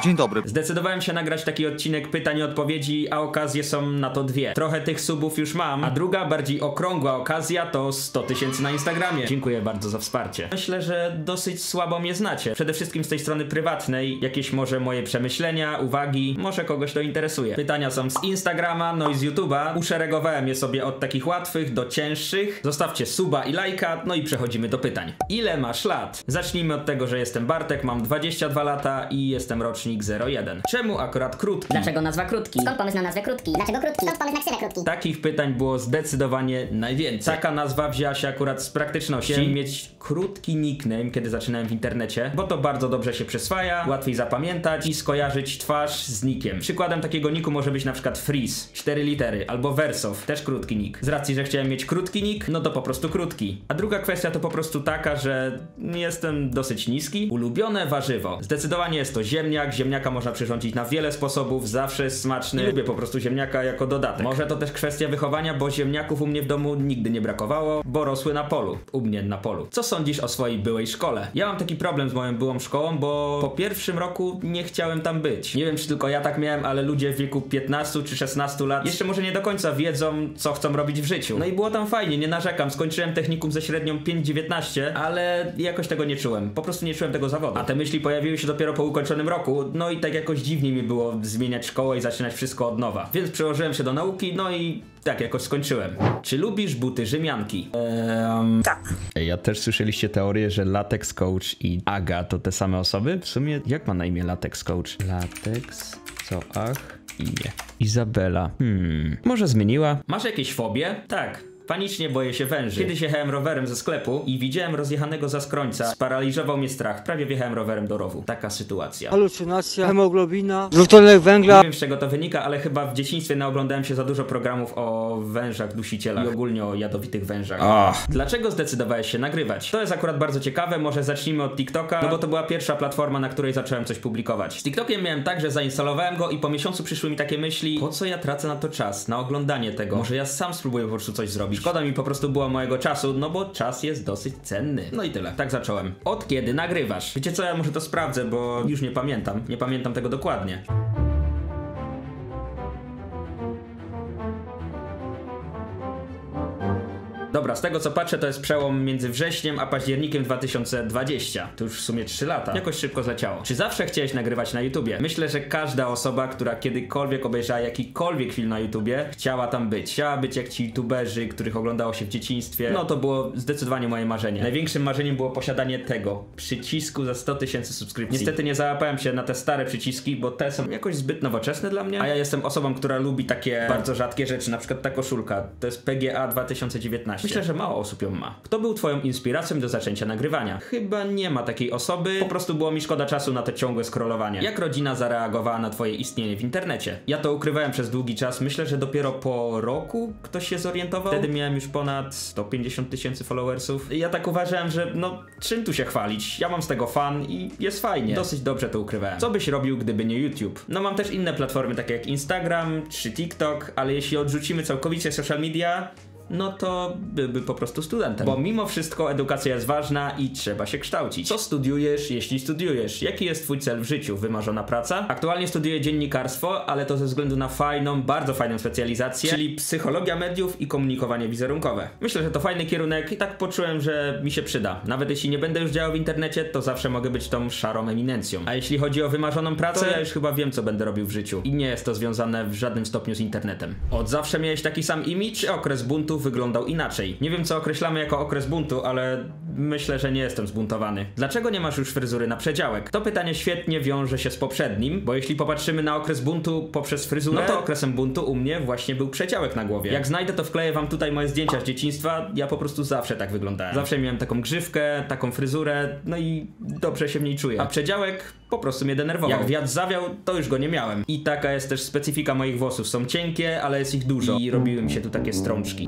Dzień dobry. Zdecydowałem się nagrać taki odcinek pytań i odpowiedzi, a okazje są na to dwie. Trochę tych subów już mam, a druga, bardziej okrągła okazja to 100 000 na Instagramie. Dziękuję bardzo za wsparcie. Myślę, że dosyć słabo mnie znacie. Przede wszystkim z tej strony prywatnej, jakieś może moje przemyślenia, uwagi, może kogoś to interesuje. Pytania są z Instagrama, no i z YouTube'a. Uszeregowałem je sobie od takich łatwych do cięższych. Zostawcie suba i lajka, no i przechodzimy do pytań. Ile masz lat? Zacznijmy od tego, że jestem Bartek, mam 22 lata i jestem rocznik 01. Czemu akurat krótki? Dlaczego nazwa krótki? Skąd pomysł na nazwę krótki? Dlaczego krótki? Skąd pomysł na ksywę krótki? Takich pytań było zdecydowanie najwięcej. Taka nazwa wzięła się akurat z praktyczności. Chciałem mieć krótki nickname, kiedy zaczynałem w internecie, bo to bardzo dobrze się przyswaja, łatwiej zapamiętać i skojarzyć twarz z nickiem. Przykładem takiego nicku może być na przykład Freeze, 4 litery, albo Wersow, też krótki nick. Z racji, że chciałem mieć krótki nick, no to po prostu krótki. A druga kwestia to po prostu taka, że jestem dosyć niski. Ulubione warzywo. Zdecydowanie jest to ziemniak. Ziemniaka można przyrządzić na wiele sposobów, zawsze jest smaczny. Lubię po prostu ziemniaka jako dodatek. Może to też kwestia wychowania, bo ziemniaków u mnie w domu nigdy nie brakowało, bo rosły na polu. U mnie na polu. Co sądzisz o swojej byłej szkole? Ja mam taki problem z moją byłą szkołą, bo po pierwszym roku nie chciałem tam być. Nie wiem, czy tylko ja tak miałem, ale ludzie w wieku 15 czy 16 lat jeszcze może nie do końca wiedzą, co chcą robić w życiu. No i było tam fajnie, nie narzekam. Skończyłem technikum ze średnią 5,19, ale jakoś tego nie czułem. Po prostu nie czułem tego zawodu. A te myśli pojawiły się dopiero po ukończonym roku, no i tak jakoś dziwnie mi było zmieniać szkołę i zaczynać wszystko od nowa. Więc przełożyłem się do nauki, no i tak jakoś skończyłem. Czy lubisz buty Rzymianki? Tak. Ja też słyszeliście teorię, że Latex Coach i Aga to te same osoby? W sumie jak ma na imię Latex Coach? Latex, co ach, imię. Izabela. Może zmieniła? Masz jakieś fobie? Tak. Panicznie boję się węży. Kiedyś jechałem rowerem ze sklepu i widziałem rozjechanego zaskrońca. Sparaliżował mnie strach. Prawie wjechałem rowerem do rowu. Taka sytuacja. Halucynacja, hemoglobina, dwutlenek węgla. Nie wiem, z czego to wynika, ale chyba w dzieciństwie naoglądałem się za dużo programów o wężach dusicielach i ogólnie o jadowitych wężach. Dlaczego zdecydowałeś się nagrywać? To jest akurat bardzo ciekawe, może zacznijmy od TikToka, no bo to była pierwsza platforma, na której zacząłem coś publikować. Z TikTokiem miałem tak, że zainstalowałem go i po miesiącu przyszły mi takie myśli, po co ja tracę na to czas, na oglądanie tego? Może ja sam spróbuję po prostu coś zrobić. Szkoda mi po prostu było mojego czasu, no bo czas jest dosyć cenny. No i tyle. Tak zacząłem. Od kiedy nagrywasz? Wiecie co, ja może to sprawdzę, bo już nie pamiętam. Nie pamiętam tego dokładnie. Dobra, z tego co patrzę, to jest przełom między wrześniem a październikiem 2020. To już w sumie 3 lata. Jakoś szybko zleciało. Czy zawsze chciałeś nagrywać na YouTubie? Myślę, że każda osoba, która kiedykolwiek obejrzała jakikolwiek film na YouTubie, chciała tam być. Chciała być jak ci YouTuberzy, których oglądało się w dzieciństwie. No to było zdecydowanie moje marzenie. Największym marzeniem było posiadanie tego przycisku za 100 000 subskrypcji. Niestety nie załapałem się na te stare przyciski, bo te są jakoś zbyt nowoczesne dla mnie. A ja jestem osobą, która lubi takie bardzo rzadkie rzeczy, na przykład ta koszulka. To jest PGA 2019. Myślę, że mało osób ją ma. Kto był twoją inspiracją do zaczęcia nagrywania? Chyba nie ma takiej osoby, po prostu było mi szkoda czasu na to ciągłe scrollowanie. Jak rodzina zareagowała na twoje istnienie w internecie? Ja to ukrywałem przez długi czas, myślę, że dopiero po roku ktoś się zorientował. Wtedy miałem już ponad 150 000 followersów. Ja tak uważałem, że no czym tu się chwalić? Ja mam z tego fan i jest fajnie. Dosyć dobrze to ukrywałem. Co byś robił, gdyby nie YouTube? No mam też inne platformy, takie jak Instagram czy TikTok, ale jeśli odrzucimy całkowicie social media, no to byłby po prostu studentem. Bo mimo wszystko edukacja jest ważna i trzeba się kształcić. Co studiujesz, jeśli studiujesz? Jaki jest twój cel w życiu? Wymarzona praca? Aktualnie studiuję dziennikarstwo, ale to ze względu na fajną, bardzo fajną specjalizację, czyli psychologia mediów i komunikowanie wizerunkowe. Myślę, że to fajny kierunek i tak poczułem, że mi się przyda. Nawet jeśli nie będę już działał w internecie, to zawsze mogę być tą szarą eminencją. A jeśli chodzi o wymarzoną pracę, to ja już chyba wiem, co będę robił w życiu. I nie jest to związane w żadnym stopniu z internetem. Od zawsze miałeś taki sam imidż, czy okres buntu wyglądał inaczej? Nie wiem, co określamy jako okres buntu, ale myślę, że nie jestem zbuntowany. Dlaczego nie masz już fryzury na przedziałek? To pytanie świetnie wiąże się z poprzednim, bo jeśli popatrzymy na okres buntu poprzez fryzurę, no to okresem buntu u mnie właśnie był przedziałek na głowie. Jak znajdę, to wkleję wam tutaj moje zdjęcia z dzieciństwa. Ja po prostu zawsze tak wyglądałem. Zawsze miałem taką grzywkę, taką fryzurę, no i dobrze się w niej czuję. A przedziałek po prostu mnie denerwował. Jak wiatr zawiał, to już go nie miałem. I taka jest też specyfika moich włosów. Są cienkie, ale jest ich dużo. I robiły mi się tu takie strączki.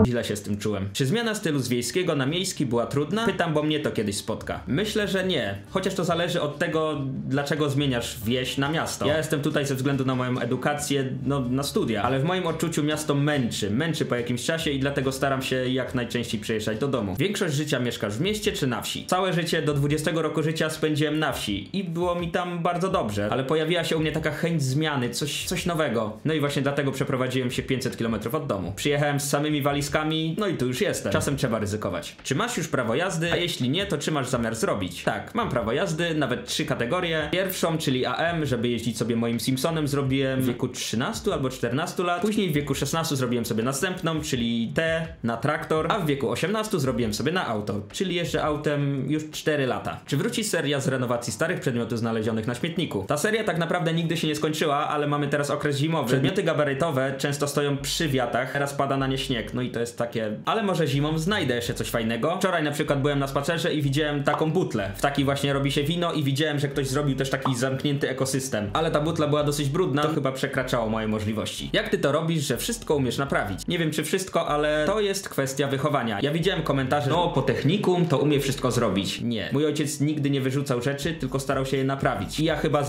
Źle się z tym czułem. Czy zmiana stylu z wiejskiego na miejski była trudna? Pytam, bo mnie to kiedyś spotka. Myślę, że nie. Chociaż to zależy od tego, dlaczego zmieniasz wieś na miasto. Ja jestem tutaj ze względu na moją edukację, no na studia, ale w moim odczuciu miasto męczy po jakimś czasie i dlatego staram się jak najczęściej przyjeżdżać do domu. Większość życia mieszkasz w mieście czy na wsi? Całe życie do 20 roku życia spędziłem na wsi i było mi tam bardzo dobrze, ale pojawiła się u mnie taka chęć zmiany, coś nowego. No i właśnie dlatego przeprowadziłem się 500 km od domu. Przyjechałem z samymi walizkami, no i tu już jestem. Czasem trzeba ryzykować. Czy masz już prawo jazdy? A jeśli nie, to czy masz zamiar zrobić? Tak, mam prawo jazdy, nawet 3 kategorie. Pierwszą, czyli AM, żeby jeździć sobie moim Simpsonem, zrobiłem w wieku 13 albo 14 lat. Później w wieku 16 zrobiłem sobie następną, czyli T na traktor, a w wieku 18 zrobiłem sobie na auto, czyli jeżdżę autem już 4 lata. Czy wróci seria z renowacji starych przedmiotów znalezionych na śmietniku? Ta seria tak naprawdę nigdy się nie skończyła, ale mamy teraz okres zimowy. Przedmioty gabarytowe często stoją przy wiatach, teraz pada na nie śnieg, no i to jest takie... Ale może zimą znajdę jeszcze coś fajnego. Wczoraj na przykład byłem na spacerze i widziałem taką butlę. W takiej właśnie robi się wino i widziałem, że ktoś zrobił też taki zamknięty ekosystem. Ale ta butla była dosyć brudna, to chyba przekraczało moje możliwości. Jak ty to robisz, że wszystko umiesz naprawić? Nie wiem czy wszystko, ale to jest kwestia wychowania. Ja widziałem komentarze, no po technikum to umie wszystko zrobić. Nie. Mój ojciec nigdy nie wyrzucał rzeczy, tylko starał się je naprawić. I ja chyba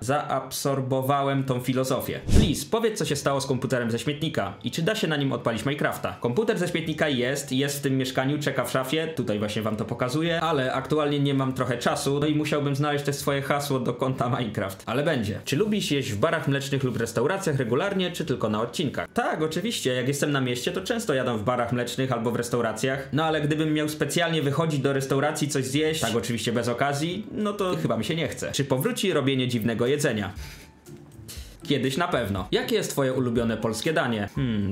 zaabsorbowałem tą filozofię. Please, powiedz co się stało z komputerem ze śmietnika i czy da się na nim odpalić Minecrafta. Komputer ze śmietnika jest w tym mieszkaniu, czeka w szafie, tutaj właśnie wam to pokazuję, ale aktualnie nie mam trochę czasu, no i musiałbym znaleźć też swoje hasło do konta Minecraft. Ale będzie. Czy lubisz jeść w barach mlecznych lub restauracjach regularnie, czy tylko na odcinkach? Tak, oczywiście, jak jestem na mieście, to często jadam w barach mlecznych albo w restauracjach, no ale gdybym miał specjalnie wychodzić do restauracji coś zjeść, tak oczywiście bez okazji, no to chyba mi się nie chce. Czy powróci robienie dziwnego jedzenia? Kiedyś na pewno. Jakie jest twoje ulubione polskie danie?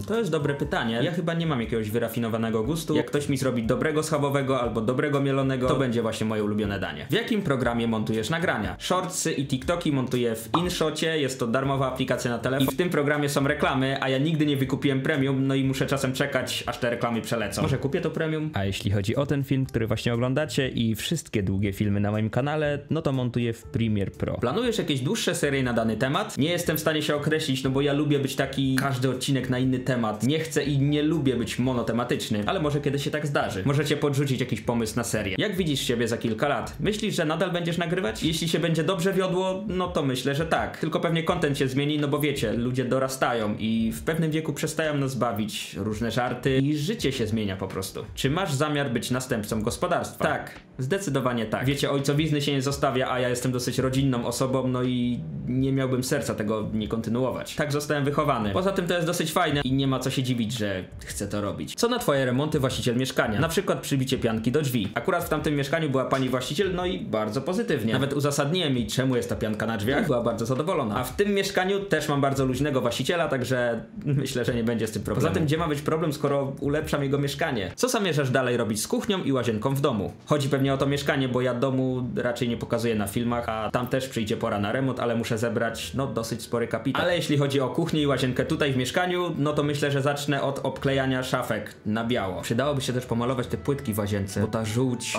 To jest dobre pytanie. Ja chyba nie mam jakiegoś wyrafinowanego gustu. Jak ktoś mi zrobi dobrego schabowego albo dobrego mielonego, to będzie właśnie moje ulubione danie. W jakim programie montujesz nagrania? Shortsy i TikToki montuję w InShocie, jest to darmowa aplikacja na telefon. I w tym programie są reklamy, a ja nigdy nie wykupiłem premium, no i muszę czasem czekać, aż te reklamy przelecą. Może kupię to premium? A jeśli chodzi o ten film, który właśnie oglądacie i wszystkie długie filmy na moim kanale, no to montuję w Premiere Pro. Planujesz jakieś dłuższe serie na dany temat? Nie jestem w stanie się określić, no bo ja lubię być taki każdy odcinek na inny temat. Nie chcę i nie lubię być monotematyczny, ale może kiedyś się tak zdarzy. Możecie podrzucić jakiś pomysł na serię. Jak widzisz siebie za kilka lat? Myślisz, że nadal będziesz nagrywać? Jeśli się będzie dobrze wiodło, no to myślę, że tak. Tylko pewnie content się zmieni, no bo wiecie, ludzie dorastają i w pewnym wieku przestają nas bawić różne żarty i życie się zmienia po prostu. Czy masz zamiar być następcą gospodarstwa? Tak, zdecydowanie tak. Wiecie, ojcowizny się nie zostawia, a ja jestem dosyć rodzinną osobą, no i nie miałbym serca tego nie kontynuować. Tak zostałem wychowany. Poza tym to jest dosyć fajne i nie ma co się dziwić, że chcę to robić. Co na twoje remonty właściciel mieszkania? Na przykład przybicie pianki do drzwi. Akurat w tamtym mieszkaniu była pani właściciel, no i bardzo pozytywnie. Nawet uzasadniłem jej, czemu jest ta pianka na drzwiach. Była bardzo zadowolona. A w tym mieszkaniu też mam bardzo luźnego właściciela, także myślę, że nie będzie z tym problemu. Poza tym gdzie ma być problem, skoro ulepszam jego mieszkanie? Co zamierzasz dalej robić z kuchnią i łazienką w domu? Chodzi pewnie o to mieszkanie, bo ja domu raczej nie pokazuję na filmach, a tam też przyjdzie pora na remont, ale muszę zebrać no dosyć spory kapitał. Ale jeśli chodzi o kuchnię i łazienkę tutaj w mieszkaniu, no to myślę, że zacznę od obklejania szafek na biało. Przydałoby się też pomalować te płytki w łazience, bo ta żółć...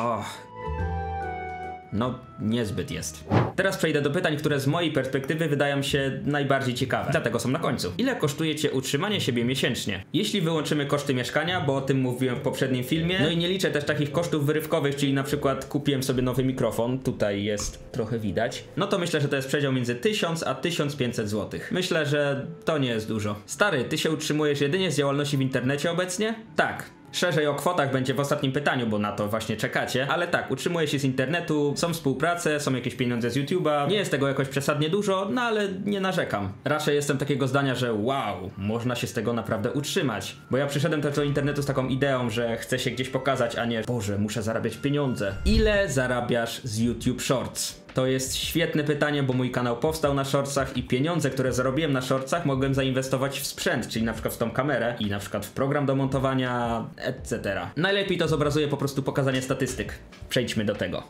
No, niezbyt jest. Teraz przejdę do pytań, które z mojej perspektywy wydają się najbardziej ciekawe. Dlatego są na końcu. Ile kosztuje cię utrzymanie siebie miesięcznie? Jeśli wyłączymy koszty mieszkania, bo o tym mówiłem w poprzednim filmie, no i nie liczę też takich kosztów wyrywkowych, czyli na przykład kupiłem sobie nowy mikrofon, tutaj jest trochę widać, no to myślę, że to jest przedział między 1000 a 1500 zł. Myślę, że to nie jest dużo. Stary, ty się utrzymujesz jedynie z działalności w internecie obecnie? Tak. Szerzej o kwotach będzie w ostatnim pytaniu, bo na to właśnie czekacie. Ale tak, utrzymuję się z internetu, są współprace, są jakieś pieniądze z YouTube'a. Nie jest tego jakoś przesadnie dużo, no ale nie narzekam. Raczej jestem takiego zdania, że wow, można się z tego naprawdę utrzymać. Bo ja przyszedłem też do internetu z taką ideą, że chcę się gdzieś pokazać, a nie Boże, muszę zarabiać pieniądze. Ile zarabiasz z YouTube Shorts? To jest świetne pytanie, bo mój kanał powstał na shortsach i pieniądze, które zarobiłem na shortsach, mogłem zainwestować w sprzęt, czyli na przykład w tą kamerę i na przykład w program do montowania, etc. Najlepiej to zobrazuje po prostu pokazanie statystyk. Przejdźmy do tego.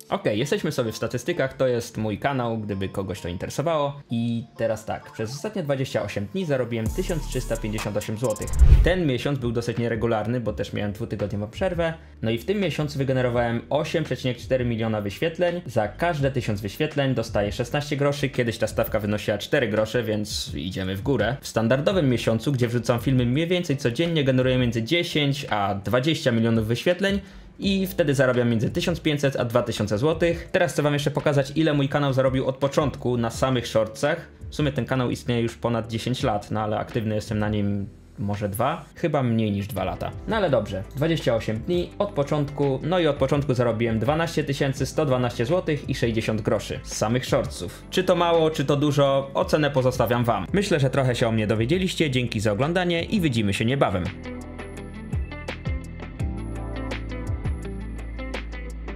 Okej, jesteśmy sobie w statystykach, to jest mój kanał, gdyby kogoś to interesowało. I teraz tak, przez ostatnie 28 dni zarobiłem 1358 zł. Ten miesiąc był dosyć nieregularny, bo też miałem dwutygodniową przerwę. No i w tym miesiącu wygenerowałem 8,4 miliona wyświetleń. Za każde 1000 wyświetleń dostaję 16 groszy, kiedyś ta stawka wynosiła 4 grosze, więc idziemy w górę. W standardowym miesiącu, gdzie wrzucam filmy mniej więcej codziennie, generuję między 10 a 20 milionów wyświetleń i wtedy zarabiam między 1500 a 2000 zł. Teraz chcę wam jeszcze pokazać, ile mój kanał zarobił od początku na samych shortsach. W sumie ten kanał istnieje już ponad 10 lat, no ale aktywny jestem na nim może 2, chyba mniej niż 2 lata. No ale dobrze, 28 dni od początku, no i od początku zarobiłem 12 112 zł i 60 groszy z samych shortsów. Czy to mało, czy to dużo, ocenę pozostawiam wam. Myślę, że trochę się o mnie dowiedzieliście, dzięki za oglądanie i widzimy się niebawem.